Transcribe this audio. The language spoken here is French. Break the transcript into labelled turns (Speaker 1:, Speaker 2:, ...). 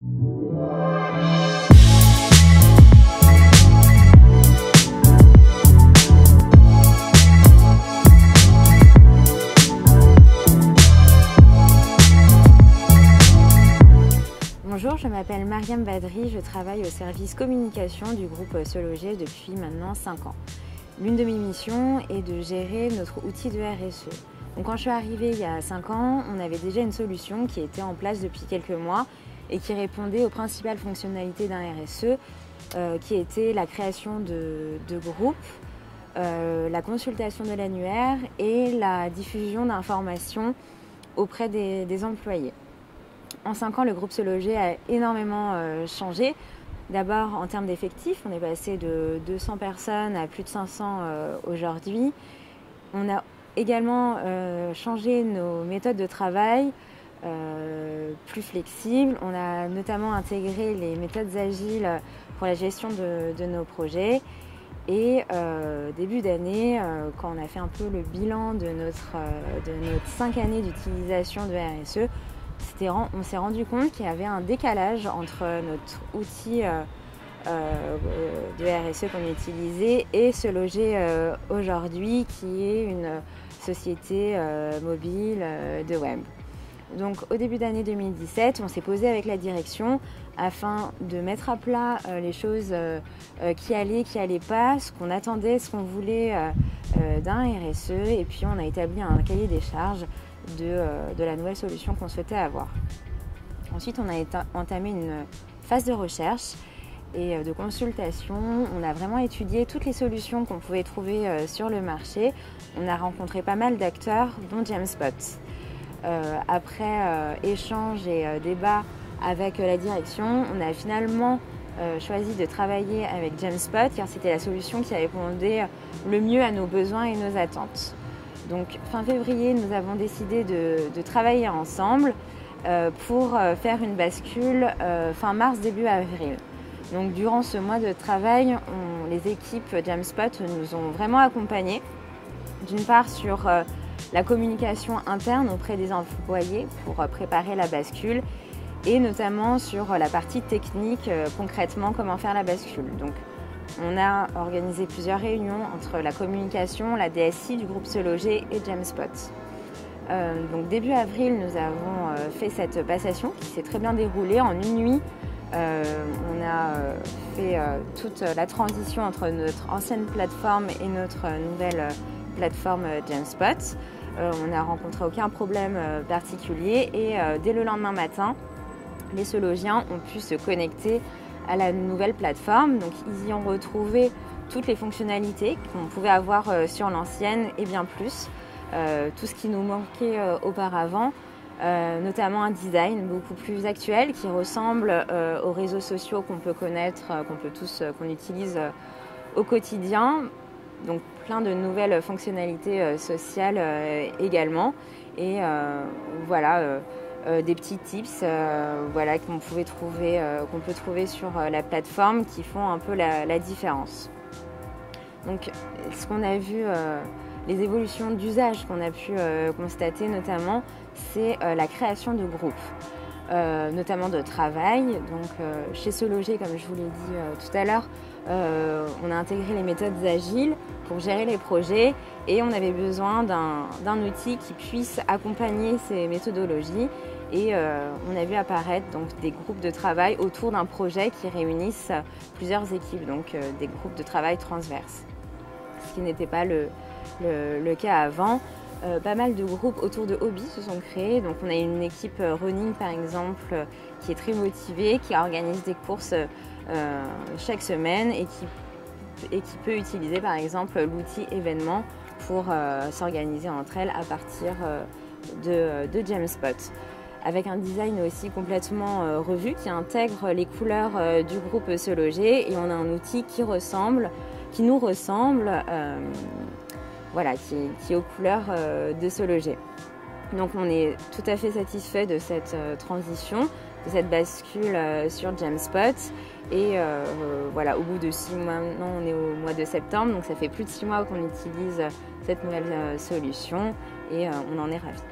Speaker 1: Bonjour, je m'appelle Mariam Badri, je travaille au service communication du groupe Se Loger depuis maintenant 5 ans. L'une de mes missions est de gérer notre outil de RSE. Donc quand je suis arrivée il y a 5 ans, on avait déjà une solution qui était en place depuis quelques mois et qui répondait aux principales fonctionnalités d'un RSE, qui était la création de groupes, la consultation de l'annuaire et la diffusion d'informations auprès des employés. En 5 ans, le groupe Se Loger a énormément changé. D'abord, en termes d'effectifs, on est passé de 200 personnes à plus de 500 aujourd'hui. On a également changé nos méthodes de travail, plus flexibles. On a notamment intégré les méthodes agiles pour la gestion de nos projets. Et début d'année, quand on a fait un peu le bilan de notre 5 années d'utilisation de RSE, on s'est rendu compte qu'il y avait un décalage entre notre outil de RSE qu'on utilisait et Se Loger aujourd'hui, qui est une société mobile de web. Donc au début d'année 2017, on s'est posé avec la direction afin de mettre à plat les choses qui allaient pas, ce qu'on attendait, ce qu'on voulait d'un RSE, et puis on a établi un cahier des charges de la nouvelle solution qu'on souhaitait avoir. Ensuite, on a entamé une phase de recherche et de consultation. On a vraiment étudié toutes les solutions qu'on pouvait trouver sur le marché. On a rencontré pas mal d'acteurs, dont Jamespot. Après échange et débat avec la direction, on a finalement choisi de travailler avec Jamespot car c'était la solution qui répondait le mieux à nos besoins et nos attentes. Donc fin février, nous avons décidé de travailler ensemble pour faire une bascule fin mars, début avril. Donc durant ce mois de travail, les équipes Jamespot nous ont vraiment accompagnés, d'une part sur la communication interne auprès des employés pour préparer la bascule et notamment sur la partie technique, concrètement comment faire la bascule. Donc, on a organisé plusieurs réunions entre la communication, la DSI du groupe Se Loger et Jamespot. Donc début avril, nous avons fait cette passation qui s'est très bien déroulée en une nuit. On a fait toute la transition entre notre ancienne plateforme et notre nouvelle plateforme Jamespot. On n'a rencontré aucun problème particulier et dès le lendemain matin, les Se Logiens ont pu se connecter à la nouvelle plateforme. Donc ils y ont retrouvé toutes les fonctionnalités qu'on pouvait avoir sur l'ancienne et bien plus. Tout ce qui nous manquait auparavant, notamment un design beaucoup plus actuel qui ressemble aux réseaux sociaux qu'on peut connaître, qu'on utilise au quotidien. Donc plein de nouvelles fonctionnalités sociales également. Et voilà. Des petits tips qu'on peut trouver sur la plateforme qui font un peu la différence. Donc ce qu'on a vu, les évolutions d'usage qu'on a pu constater notamment, c'est la création de groupes, notamment de travail. Donc chez Se Loger, comme je vous l'ai dit tout à l'heure, on a intégré les méthodes agiles pour gérer les projets et on avait besoin d'un outil qui puisse accompagner ces méthodologies et on a vu apparaître donc des groupes de travail autour d'un projet qui réunissent plusieurs équipes, donc des groupes de travail transverses, ce qui n'était pas le cas avant. Pas mal de groupes autour de hobbies se sont créés, donc on a une équipe running par exemple qui est très motivée, qui organise des courses chaque semaine et qui peut utiliser par exemple l'outil événement pour s'organiser entre elles à partir de Jamespot. Avec un design aussi complètement revu qui intègre les couleurs du groupe Se Loger et on a un outil qui nous ressemble, qui est aux couleurs de Se Loger. Donc on est tout à fait satisfait de cette transition, de cette bascule sur Jamespot. Et au bout de 6 mois, maintenant on est au mois de septembre, donc ça fait plus de 6 mois qu'on utilise cette nouvelle solution et on en est ravis.